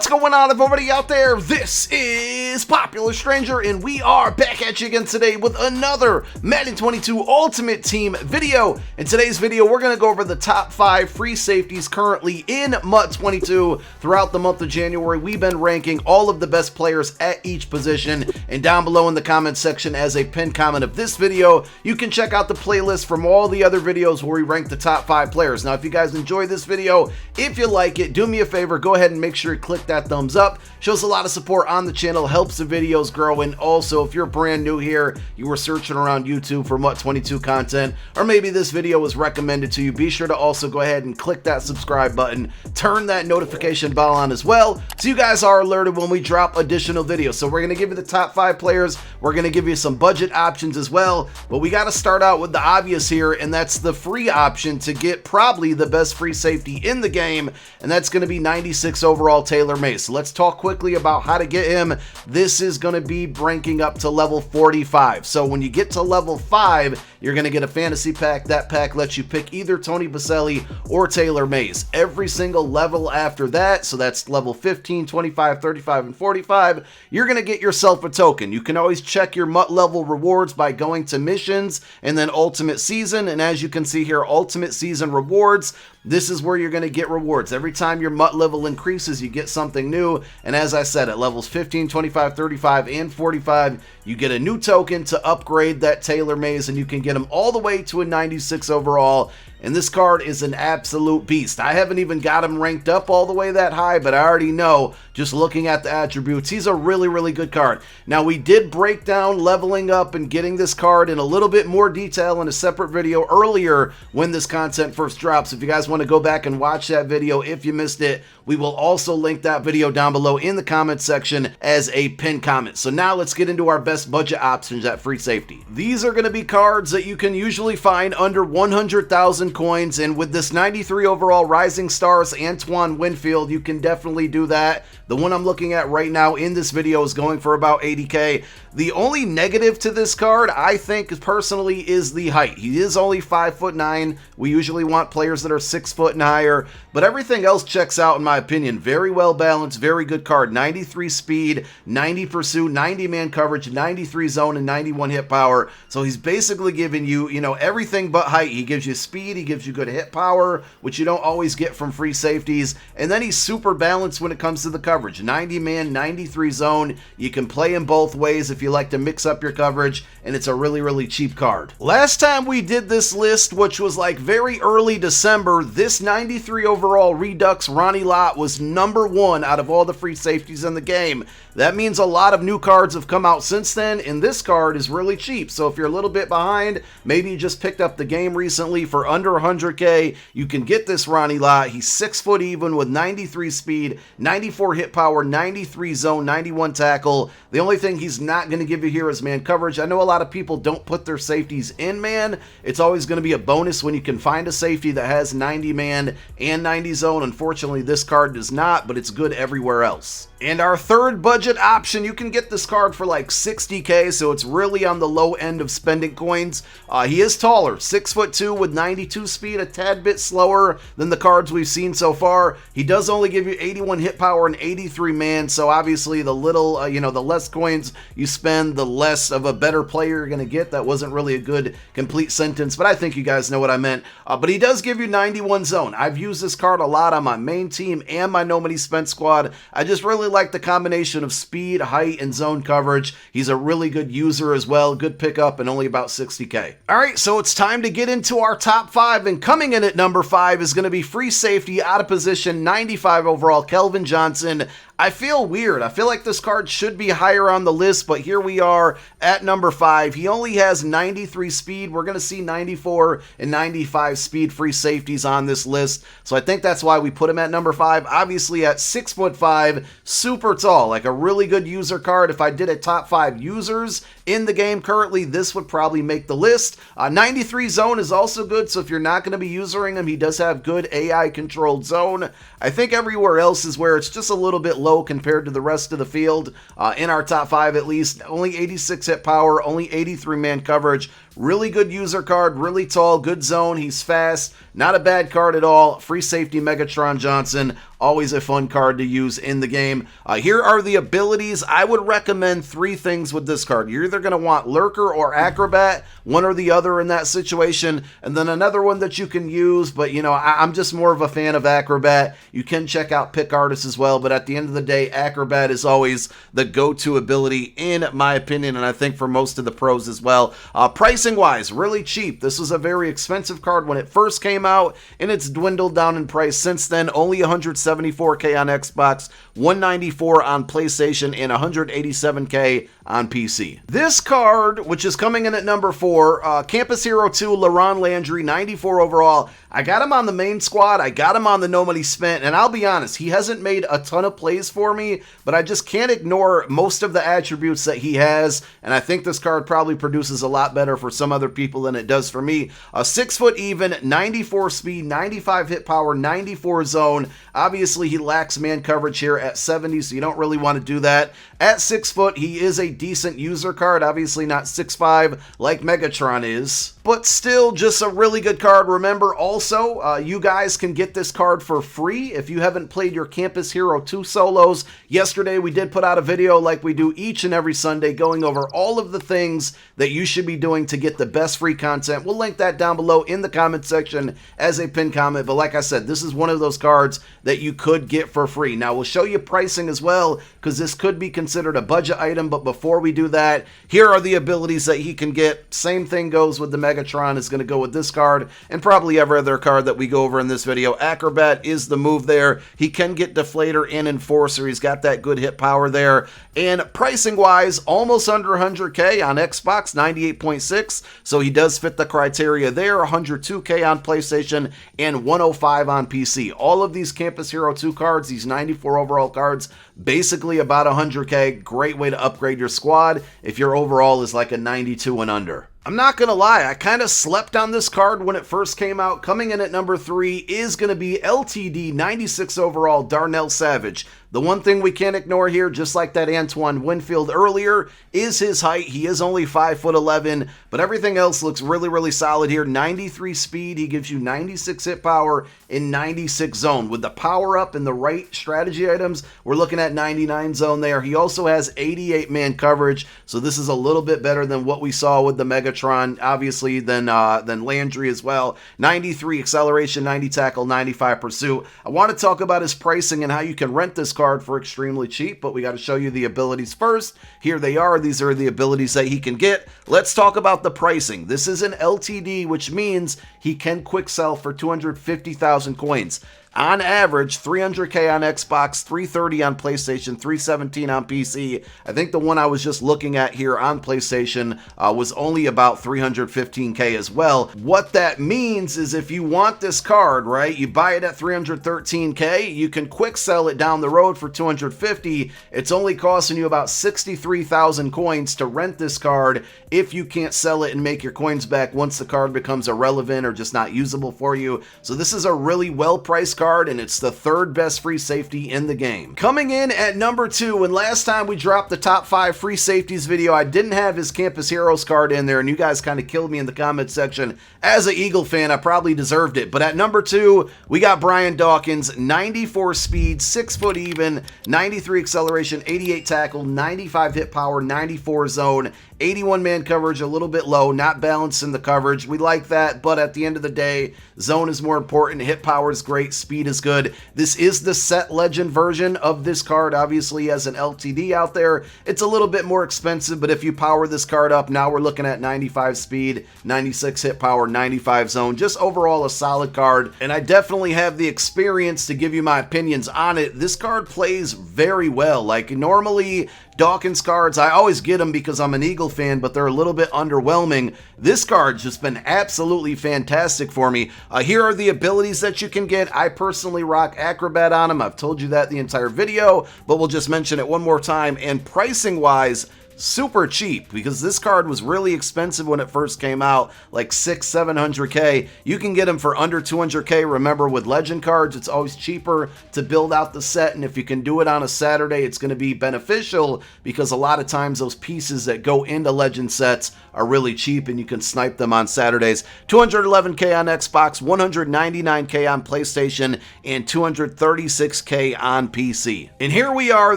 going on, everybody out there? This is Popular Stranger, and we are back at you again today with another Madden 22 Ultimate Team video. In today's video, we're going to go over the top 5 free safeties currently in MUT 22. Throughout the month of January, we've been ranking all of the best players at each position, and down below in the comment section as a pinned comment of this video, you can check out the playlist from all the other videos where we rank the top 5 players. Now, if you guys enjoy this video, if you like it, do me a favor, go ahead and make sure you click that thumbs up. Shows a lot of support on the channel, helps the videos grow, and also if you're brand new here, you were searching around YouTube for MUT 22 content, or maybe this video was recommended to you, be sure to also go ahead and click that subscribe button, turn that notification bell on as well, so you guys are alerted when we drop additional videos. So we're going to give you the top 5 players, we're going to give you some budget options as well, but we got to start out with the obvious here, and that's the free option to get probably the best free safety in the game, and that's going to be 96 overall Taylor Mays. So let's talk quickly about how to get him. This is going to be ranking up to level 45. So when you get to level 5, you're going to get a fantasy pack. That pack lets you pick either Tony Baselli or Taylor Mays. Every single level after that, so that's level 15, 25, 35, and 45, you're going to get yourself a token. You can always check your MUT level rewards by going to missions and then Ultimate Season. And as you can see here, Ultimate Season rewards, this is where you're going to get rewards. Every time your MUT level increases, you get something new. And as I said, at levels 15, 25, 35, and 45, you get a new token to upgrade that Taylor Mays, and you can get him all the way to a 96 overall. And this card is an absolute beast. I haven't even got him ranked up all the way that high, but I already know, just looking at the attributes, he's a really, really good card. Now, we did break down leveling up and getting this card in a little bit more detail in a separate video earlier when this content first drops. If you guys want to go back and watch that video, if you missed it, we will also link that video down below in the comment section as a pinned comment. So now let's get into our best budget options at free safety. These are going to be cards that you can usually find under 100,000 coins, and with this 93 overall Rising Stars Antoine Winfield, you can definitely do that. The one I'm looking at right now in this video is going for about 80k. The only negative to this card, I think personally, is the height. He is only 5'9". We usually want players that are 6 foot and higher, but everything else checks out in my opinion. Very well balanced, very good card. 93 speed, 90 pursuit, 90 man coverage, 93 zone, and 91 hit power. So he's basically giving you, everything but height. He gives you speed, he gives you good hit power, which you don't always get from free safeties, and then he's super balanced when it comes to the coverage. 90 man, 93 zone. You can play him both ways if you like to mix up your coverage, and it's a really, really cheap card. Last time we did this list, which was like very early December, this 93 overall Redux Ronnie Lott was #1 out of all the free safeties in the game. That means a lot of new cards have come out since then, and this card is really cheap. So if you're a little bit behind, maybe you just picked up the game recently for under 100k, you can get this Ronnie Lott. He's 6 foot even with 93 speed, 94 hit power, 93 zone, 91 tackle. The only thing he's not going to give you here is man coverage. I know a lot of people don't put their safeties in man. It's always going to be a bonus when you can find a safety that has 90 man and 90 zone. Unfortunately, this card does not, but it's good everywhere else. And our third budget option, you can get this card for like 60k, so it's really on the low end of spending coins. He is taller, 6'2" with 92 speed, a tad bit slower than the cards we've seen so far. He does only give you 81 hit power and 83 man, so obviously the little, the less coins you spend, the less of a better player you're going to get. That wasn't really a good complete sentence, but I think you guys know what I meant. But he does give you 91 zone. I've used this card a lot on my main team and my No Money Spent squad. I just really like the combination of speed, height, and zone coverage. He's a really good user as well, good pickup, and only about 60k. Alright, so it's time to get into our top 5, and coming in at number 5 is going to be free safety out of position, 95 overall, Kelvin Johnson. I feel weird. I feel like this card should be higher on the list, but here we are at number 5. He only has 93 speed. We're going to see 94 and 95 speed free safeties on this list, so I think that's why we put him at number 5. Obviously at 6'5", super tall, like a really good user card. If I did a top 5 users in the game currently, this would probably make the list. 93 zone is also good, so if you're not going to be using him, he does have good AI controlled zone. I think everywhere else is where it's just a little bit low compared to the rest of the field. In our top 5 at least, only 86 hit power, only 83 man coverage, Really good user card, really tall, good zone. He's fast, not a bad card at all. Free safety Megatron Johnson, always a fun card to use in the game. Here are the abilities. I would recommend 3 things with this card. You're either going to want Lurker or Acrobat, one or the other in that situation, and then another one that you can use, but you know, I'm just more of a fan of Acrobat. You can check out Pick Artist as well, but at the end of the day, Acrobat is always the go-to ability in my opinion, and I think for most of the pros as well. Pricing wise, really cheap. This was a very expensive card when it first came out, and it's dwindled down in price since then. Only $174K on Xbox, $194 on PlayStation, and $187K on PC. This card, which is coming in at number 4, Campus Hero 2, LaRon Landry, 94 overall. I got him on the main squad. I got him on the Nobody Spent, and I'll be honest, he hasn't made a ton of plays for me, but I just can't ignore most of the attributes that he has, and I think this card probably produces a lot better for some other people than it does for me. 6 foot even, 94 speed, 95 hit power, 94 zone. Obviously, he lacks man coverage here at 70, so you don't really want to do that. At 6 foot, he is a decent user card. Obviously not 6'5" like Megatron is, but still just a really good card. Remember also, you guys can get this card for free if you haven't played your Campus Hero 2 solos. Yesterday, we did put out a video like we do each and every Sunday going over all of the things that you should be doing to get the best free content. We'll link that down below in the comment section as a pinned comment, but like I said, this is one of those cards that you could get for free. Now, we'll show you pricing as well, because this could be considered a budget item, but before we do that, here are the abilities that he can get. Same thing goes with the Megatron, is going to go with this card, and probably every other card that we go over in this video. Acrobat is the move there. He can get Deflator and Enforcer. He's got that good hit power there, and pricing wise, almost under 100K on Xbox, 98.6, so he does fit the criteria there. 102K on PlayStation and 105 on PC. All of these Campus Hero 2 cards, these 94 overall cards, basically about 100K. Great way to upgrade your squad if your overall is like a 92 and under. I'm not going to lie, I kind of slept on this card when it first came out. Coming in at number 3 is going to be LTD 96 overall Darnell Savage. The one thing we can't ignore here, just like that Antoine Winfield earlier, is his height. He is only 5'11", but everything else looks really, really solid here. 93 speed, he gives you 96 hit power and 96 zone. With the power up and the right strategy items, we're looking at 99 zone there. He also has 88 man coverage, so this is a little bit better than what we saw with the Megatron, obviously, than Landry as well. 93 acceleration, 90 tackle, 95 pursuit. I want to talk about his pricing and how you can rent this card for extremely cheap, but we got to show you the abilities first. Here they are. These are the abilities that he can get. Let's talk about the pricing. This is an LTD, which means he can quick sell for 250,000 coins. On average, 300K on Xbox, 330 on PlayStation, 317 on PC. I think the one I was just looking at here on PlayStation was only about 315K as well. What that means is if you want this card, right, you buy it at 313K, you can quick sell it down the road for 250. It's only costing you about 63,000 coins to rent this card if you can't sell it and make your coins back once the card becomes irrelevant or just not usable for you. So this is a really well-priced card, and it's the 3rd best free safety in the game. Coming in at number 2, and last time we dropped the top 5 free safeties video, I didn't have his Campus Heroes card in there, and you guys kind of killed me in the comment section. As an Eagle fan, I probably deserved it, but at number 2, we got Brian Dawkins, 94 speed, 6 foot even, 93 acceleration, 88 tackle, 95 hit power, 94 zone, 81 man coverage, a little bit low, not balanced in the coverage. We like that, but at the end of the day, zone is more important. Hit power is great. Speed is good. This is the set legend version of this card. Obviously, as an LTD out there, it's a little bit more expensive, but if you power this card up, now we're looking at 95 speed, 96 hit power, 95 zone. Just overall a solid card, and I definitely have the experience to give you my opinions on it. This card plays very well. Like, normally, Dawkins cards, I always get them because I'm an Eagle fan, but they're a little bit underwhelming. This card's just been absolutely fantastic for me. Here are the abilities that you can get. I personally rock Acrobat on them. I've told you that the entire video, but we'll just mention it one more time. And pricing wise, super cheap, because this card was really expensive when it first came out, like 600-700K. You can get him for under 200K. Remember, with legend cards, it's always cheaper to build out the set, and if you can do it on a Saturday, it's going to be beneficial, because a lot of times those pieces that go into legend sets are really cheap and you can snipe them on Saturdays. 211K on Xbox, 199K on PlayStation, and 236K on PC. And here we are.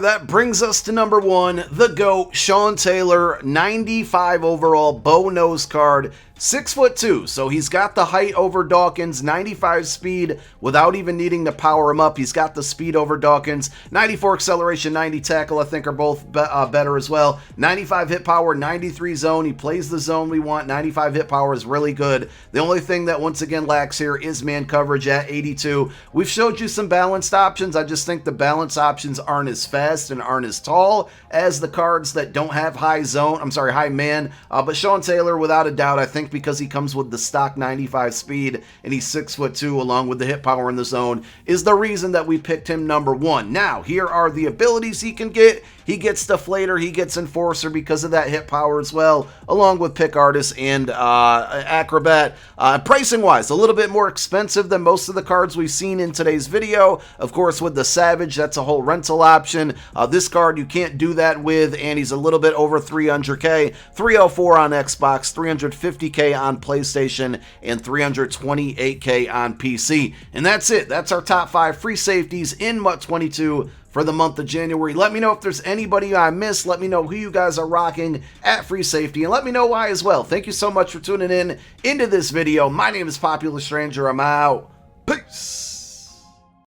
That brings us to number 1, the GOAT, Sean Taylor, 95 overall, bow nose card. 6'2", so he's got the height over Dawkins, 95 speed without even needing to power him up. He's got the speed over Dawkins, 94 acceleration, 90 tackle, I think are both better as well. 95 hit power, 93 zone. He plays the zone we want. 95 hit power is really good. The only thing that once again lacks here is man coverage at 82. We've showed you some balanced options. I just think the balanced options aren't as fast and aren't as tall as the cards that don't have high man. But Sean Taylor, without a doubt, I think because he comes with the stock 95 speed and he's 6'2", along with the hit power in the zone, is the reason that we picked him number 1. Now, here are the abilities he can get. He gets Deflator, he gets Enforcer because of that hit power as well, along with Pick Artist and Acrobat. Pricing-wise, a little bit more expensive than most of the cards we've seen in today's video. Of course, with the Savage, that's a whole rental option. This card, you can't do that with, and he's a little bit over 300K. 304 on Xbox, 350K on PlayStation, and 328K on PC. And that's it. That's our top 5 free safeties in MUT 22 for the month of January. Let me know if there's anybody I missed. Let me know who you guys are rocking at free safety, and let me know why as well. Thank you so much for tuning in into this video. My name is Popular Stranger. I'm out. Peace.